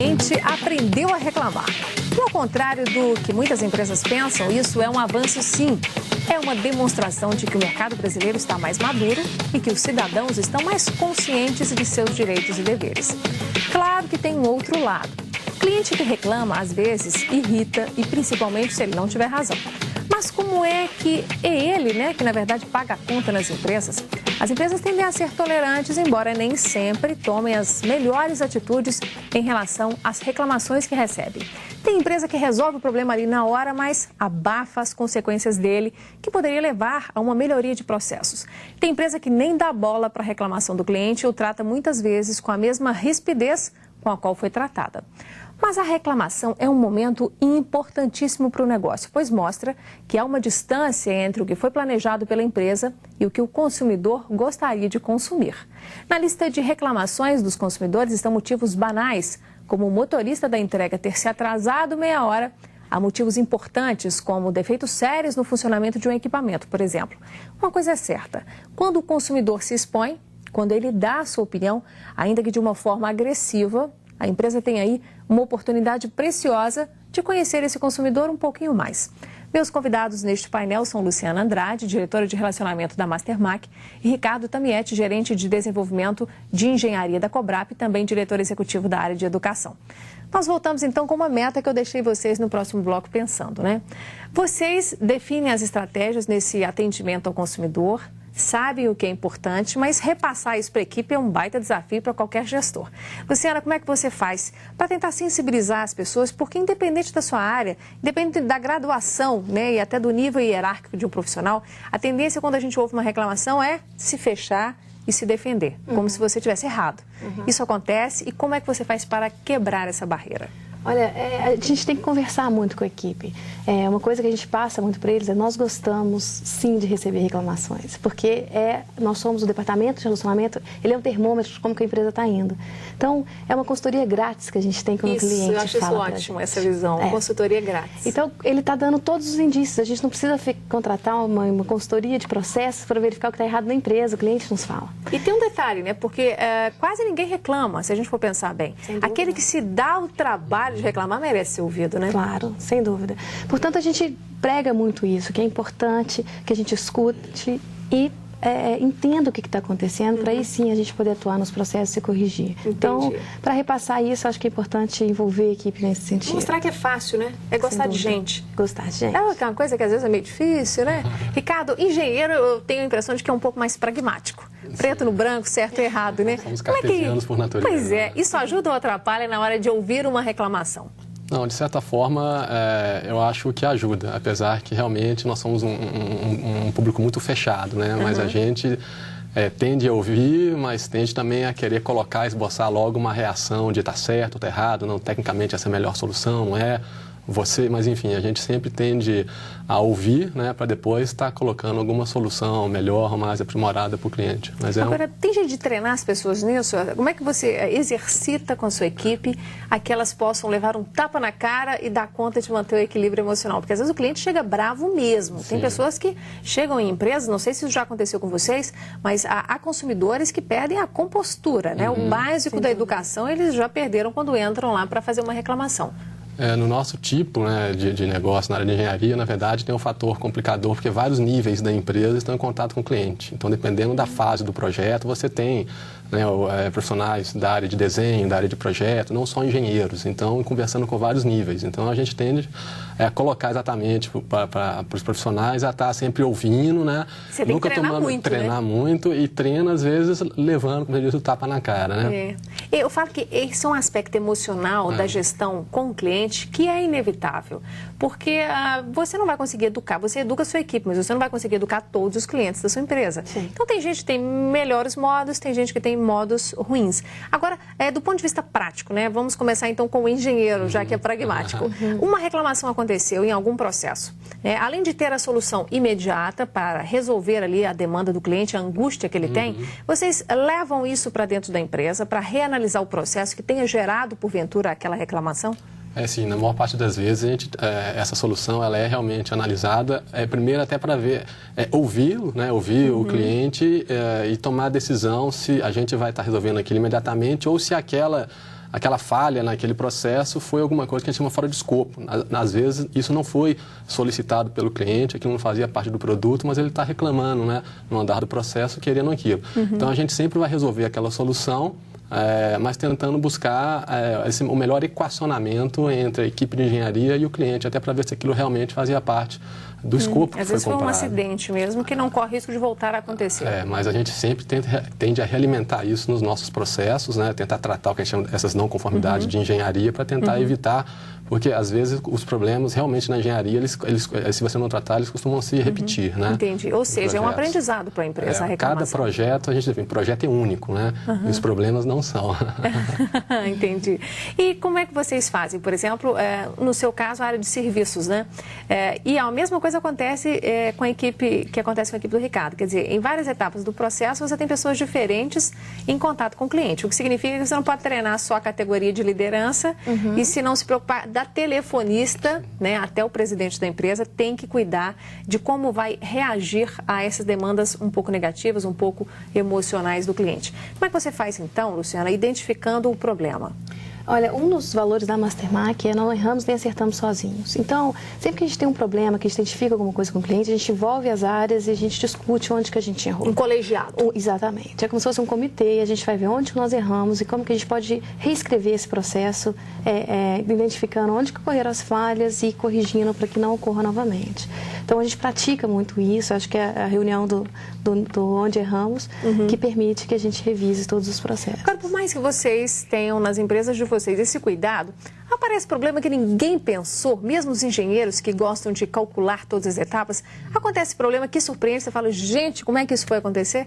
cliente aprendeu a reclamar. E ao contrário do que muitas empresas pensam, isso é um avanço sim. É uma demonstração de que o mercado brasileiro está mais maduro e que os cidadãos estão mais conscientes de seus direitos e deveres. Claro que tem um outro lado. O cliente que reclama, às vezes, irrita e principalmente se ele não tiver razão. Mas como é que é ele, que na verdade paga a conta nas empresas? As empresas tendem a ser tolerantes, embora nem sempre tomem as melhores atitudes em relação às reclamações que recebem. Tem empresa que resolve o problema ali na hora, mas abafa as consequências dele, que poderia levar a uma melhoria de processos. Tem empresa que nem dá bola para a reclamação do cliente ou trata muitas vezes com a mesma rispidez com a qual foi tratada. Mas a reclamação é um momento importantíssimo para o negócio, pois mostra que há uma distância entre o que foi planejado pela empresa e o que o consumidor gostaria de consumir. Na lista de reclamações dos consumidores estão motivos banais, como o motorista da entrega ter se atrasado meia hora. Há motivos importantes, como defeitos sérios no funcionamento de um equipamento, por exemplo. Uma coisa é certa, quando o consumidor se expõe, quando ele dá a sua opinião, ainda que de uma forma agressiva, a empresa tem aí uma oportunidade preciosa de conhecer esse consumidor um pouquinho mais. Meus convidados neste painel são Luciana Andrade, diretora de relacionamento da Mastermac, e Ricardo Tamietti, gerente de desenvolvimento de engenharia da Cobrap e também diretor executivo da área de educação. Nós voltamos então com uma meta que eu deixei vocês no próximo bloco pensando, Vocês definem as estratégias nesse atendimento ao consumidor, sabem o que é importante, mas repassar isso para a equipe é um baita desafio para qualquer gestor. Luciana, como é que você faz para tentar sensibilizar as pessoas? Porque independente da sua área, independente da graduação, e até do nível hierárquico de um profissional, a tendência quando a gente ouve uma reclamação é se fechar e se defender, como se você tivesse errado. Isso acontece e como é que você faz para quebrar essa barreira? Olha, a gente tem que conversar muito com a equipe. Uma coisa que a gente passa muito para eles nós gostamos sim de receber reclamações, porque nós somos o departamento de relacionamento, ele é um termômetro de como que a empresa está indo. Então, é uma consultoria grátis que a gente tem com o cliente. Eu acho isso ótimo, essa visão, consultoria grátis. Então, ele está dando todos os indícios, a gente não precisa contratar uma consultoria de processos para verificar o que está errado na empresa, o cliente nos fala. E tem um detalhe, porque quase ninguém reclama, se a gente for pensar bem. Aquele que se dá o trabalho de reclamar merece ser ouvido, Claro, sem dúvida. Portanto, a gente prega muito isso, que é importante que a gente escute e entenda o que está acontecendo, para aí sim a gente poder atuar nos processos e corrigir. Entendi. Então, para repassar isso, acho que é importante envolver a equipe nesse sentido. Mostrar que é fácil, É gostar de gente. Gostar de gente. É uma coisa que às vezes é meio difícil, Ricardo, engenheiro, eu tenho a impressão de que é um pouco mais pragmático. Preto no branco, certo e errado, Somos cartesianos por natureza. Pois é, isso ajuda ou atrapalha na hora de ouvir uma reclamação? Não, de certa forma, eu acho que ajuda, apesar que realmente nós somos um público muito fechado, Mas a gente tende a ouvir, mas tende também a querer colocar, esboçar logo uma reação de está certo, está errado, não, tecnicamente essa é a melhor solução, não é? Mas enfim, a gente sempre tende a ouvir, para depois estar colocando alguma solução melhor, mais aprimorada para o cliente. Mas Agora, tem jeito de treinar as pessoas nisso? Como é que você exercita com a sua equipe a que elas possam levar um tapa na cara e dar conta de manter o equilíbrio emocional? Porque às vezes o cliente chega bravo mesmo. Sim. Tem pessoas que chegam em empresas, não sei se isso já aconteceu com vocês, mas há consumidores que perdem a compostura, O básico da educação eles já perderam quando entram lá para fazer uma reclamação. No nosso tipo de negócio, na área de engenharia, na verdade, tem um fator complicador, porque vários níveis da empresa estão em contato com o cliente. Então, dependendo da fase do projeto, você tem profissionais da área de desenho, da área de projeto, não só engenheiros. Então, conversando com vários níveis. Então, a gente tende a colocar exatamente para os profissionais a estar sempre ouvindo, Você tem Nunca que treinar treinar muito e treina, às vezes, levando, como eu disse, o tapa na cara, Eu falo que esse é um aspecto emocional da gestão com o cliente que é inevitável, porque você não vai conseguir educar, você educa a sua equipe, mas você não vai conseguir educar todos os clientes da sua empresa. Sim. Então tem gente que tem melhores modos, tem gente que tem modos ruins. Agora, do ponto de vista prático, vamos começar então com o engenheiro, já que é pragmático. Uma reclamação aconteceu em algum processo. Além de ter a solução imediata para resolver ali a demanda do cliente, a angústia que ele tem, vocês levam isso para dentro da empresa para reanalisar o processo que tenha gerado, porventura, aquela reclamação? Sim, na maior parte das vezes essa solução ela é realmente analisada, primeiro até para ver, ouvi-lo, ouvir o cliente e tomar a decisão se a gente vai estar resolvendo aquilo imediatamente ou se aquela aquela falha naquele processo foi alguma coisa que a gente chama fora de escopo. Às vezes, isso não foi solicitado pelo cliente, aquilo não fazia parte do produto, mas ele está reclamando, né, no andar do processo, querendo aquilo. Então, a gente sempre vai resolver aquela solução, mas tentando buscar o melhor equacionamento entre a equipe de engenharia e o cliente, até para ver se aquilo realmente fazia parte do escopo que às foi vezes foi comprado. um acidente mesmo, que não corre risco de voltar a acontecer. Mas a gente sempre tende a realimentar isso nos nossos processos, né? Tentar tratar o que a gente chama essas não conformidades de engenharia para tentar evitar, porque às vezes os problemas realmente na engenharia, se você não tratar, eles costumam se repetir, né? Entendi. Ou seja, é um aprendizado para a empresa a reclamação. Cada projeto, projeto é único, né? E os problemas não são. Entendi. E como é que vocês fazem? Por exemplo, no seu caso, a área de serviços, né? E a mesma coisa acontece com a equipe do Ricardo. Quer dizer, em várias etapas do processo, você tem pessoas diferentes em contato com o cliente, o que significa que você não pode treinar só a categoria de liderança e, se não se preocupar, da telefonista, né, até o presidente da empresa, tem que cuidar de como vai reagir a essas demandas um pouco negativas, um pouco emocionais do cliente. Como é que você faz, então, Luciana, identificando o problema? Olha, um dos valores da Mastermark é não erramos nem acertamos sozinhos. Então, sempre que a gente tem um problema, que a gente identifica alguma coisa com o cliente, a gente envolve as áreas e a gente discute onde que a gente errou. Um colegiado. Exatamente. É como se fosse um comitê e a gente vai ver onde que nós erramos e como que a gente pode reescrever esse processo, identificando onde que ocorreram as falhas e corrigindo para que não ocorra novamente. Então, a gente pratica muito isso, acho que é a reunião do onde erramos que permite que a gente revise todos os processos. Agora, por mais que vocês tenham nas empresas de vocês esse cuidado, aparece problema que ninguém pensou, mesmo os engenheiros que gostam de calcular todas as etapas, acontece problema que surpreende, você fala, gente, como é que isso foi acontecer?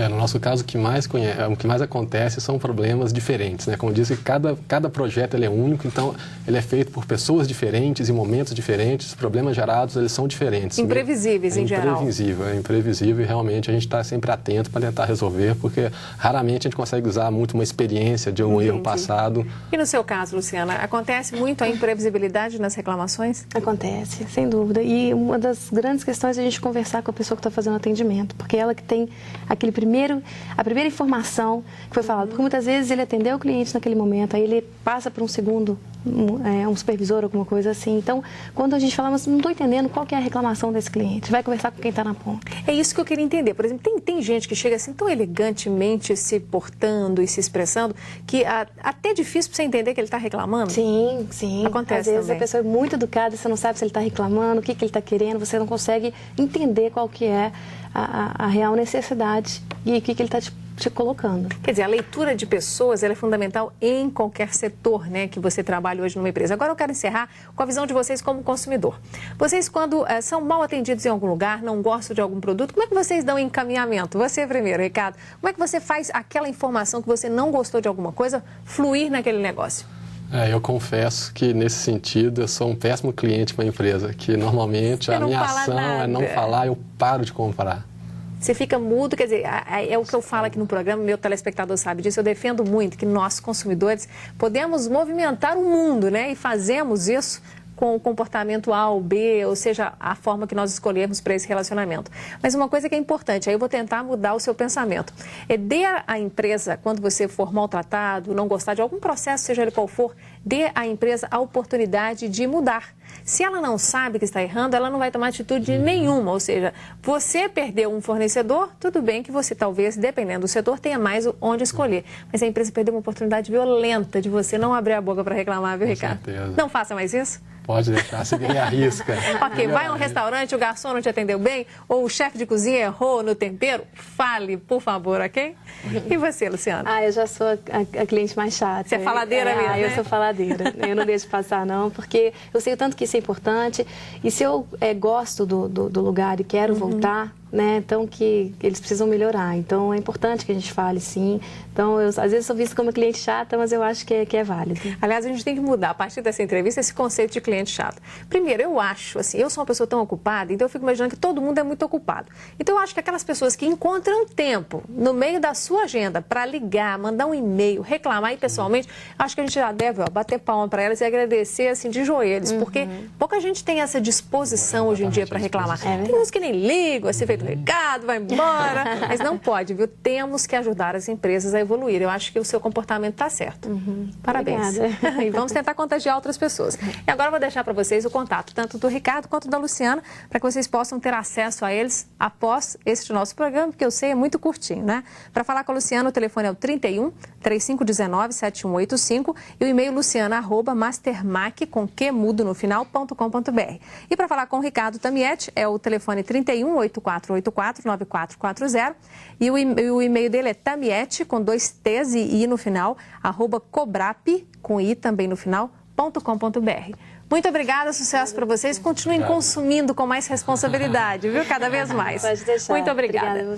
No nosso caso, o que mais acontece são problemas diferentes, né? Como eu disse, cada projeto ele é único, então ele é feito por pessoas diferentes, em momentos diferentes, os problemas gerados eles são diferentes. Imprevisíveis, em geral. É imprevisível e realmente a gente está sempre atento para tentar resolver, porque raramente a gente consegue usar muito uma experiência de um erro passado. E no seu caso, Luciana, acontece muito a imprevisibilidade nas reclamações? Acontece, sem dúvida. E uma das grandes questões é a gente conversar com a pessoa que está fazendo atendimento, porque ela que tem a primeira informação que foi falada, porque muitas vezes ele atendeu o cliente naquele momento, aí ele passa para um segundo, um supervisor, alguma coisa assim. Então, quando a gente fala, mas não estou entendendo qual que é a reclamação desse cliente, vai conversar com quem está na ponta. É isso que eu queria entender. Por exemplo, tem gente que chega assim tão elegantemente se portando e se expressando que até é difícil para você entender que ele está reclamando? Sim, sim. Acontece às vezes também. A pessoa é muito educada, você não sabe se ele está reclamando, o que ele está querendo, você não consegue entender qual que é a real necessidade e o que ele está te colocando. Quer dizer, a leitura de pessoas ela é fundamental em qualquer setor, né, que você trabalha hoje numa empresa. Agora eu quero encerrar com a visão de vocês como consumidor. Vocês, quando são mal atendidos em algum lugar, não gostam de algum produto, como é que vocês dão encaminhamento? Você primeiro, Ricardo. Como é que você faz aquela informação que você não gostou de alguma coisa fluir naquele negócio? Eu confesso que, nesse sentido, eu sou um péssimo cliente para a empresa, que normalmente a minha ação é não falar, eu paro de comprar. Você fica mudo, quer dizer, é o que eu falo aqui no programa, meu telespectador sabe disso, eu defendo muito que nós, consumidores, podemos movimentar o mundo, né? E fazemos isso com o comportamento A ou B, ou seja, a forma que nós escolhermos para esse relacionamento. Mas uma coisa que é importante, aí eu vou tentar mudar o seu pensamento. Dê à empresa, quando você for maltratado, não gostar de algum processo, seja ele qual for, dê à empresa a oportunidade de mudar. Se ela não sabe que está errando, ela não vai tomar atitude nenhuma. Ou seja, você perdeu um fornecedor, tudo bem que você talvez, dependendo do setor, tenha mais onde escolher. Mas a empresa perdeu uma oportunidade violenta de você não abrir a boca para reclamar, viu, Ricardo? Com certeza. Não faça mais isso? Pode deixar, se ninguém arrisca. Ok, vai a um restaurante, o garçom não te atendeu bem, ou o chefe de cozinha errou no tempero, fale, por favor, ok? E você, Luciana? Eu já sou a cliente mais chata. Você é faladeira mesmo, né? Eu sou faladeira. Eu não deixo passar, não, porque eu sei o tanto que isso é importante. E se eu gosto do lugar e quero voltar, né? Então, que eles precisam melhorar. Então, é importante que a gente fale, sim. Então, às vezes sou vista como cliente chata, mas eu acho que é válido. Aliás, a gente tem que mudar, a partir dessa entrevista, esse conceito de cliente chato. Primeiro, eu acho, assim, eu sou uma pessoa tão ocupada, então eu fico imaginando que todo mundo é muito ocupado. Então, eu acho que aquelas pessoas que encontram tempo no meio da sua agenda para ligar, mandar um e-mail, reclamar aí pessoalmente, acho que a gente já deve bater palma para elas e agradecer, assim, de joelhos, porque pouca gente tem essa disposição hoje em dia para reclamar. Tem uns que nem ligam, assim, feito do Ricardo, vai embora. Mas não pode, viu? Temos que ajudar as empresas a evoluir. Eu acho que o seu comportamento está certo. Parabéns. Obrigada. E vamos tentar contagiar outras pessoas. E agora eu vou deixar para vocês o contato, tanto do Ricardo quanto da Luciana, para que vocês possam ter acesso a eles após este nosso programa, porque eu sei, é muito curtinho, né? Para falar com a Luciana, o telefone é o 31 3519 7185 e o e-mail luciana@mastermac, com que mudo no final.com.br. E para falar com o Ricardo Tamietti, é o telefone 31 8484 9440 e o e-mail dele é tamietti, com 2 T's e I no final, @cobrap, com I também no final.com.br. Muito obrigada, sucesso para vocês. Continuem consumindo com mais responsabilidade, viu? Cada vez mais. Pode deixar. Muito obrigada. Obrigada.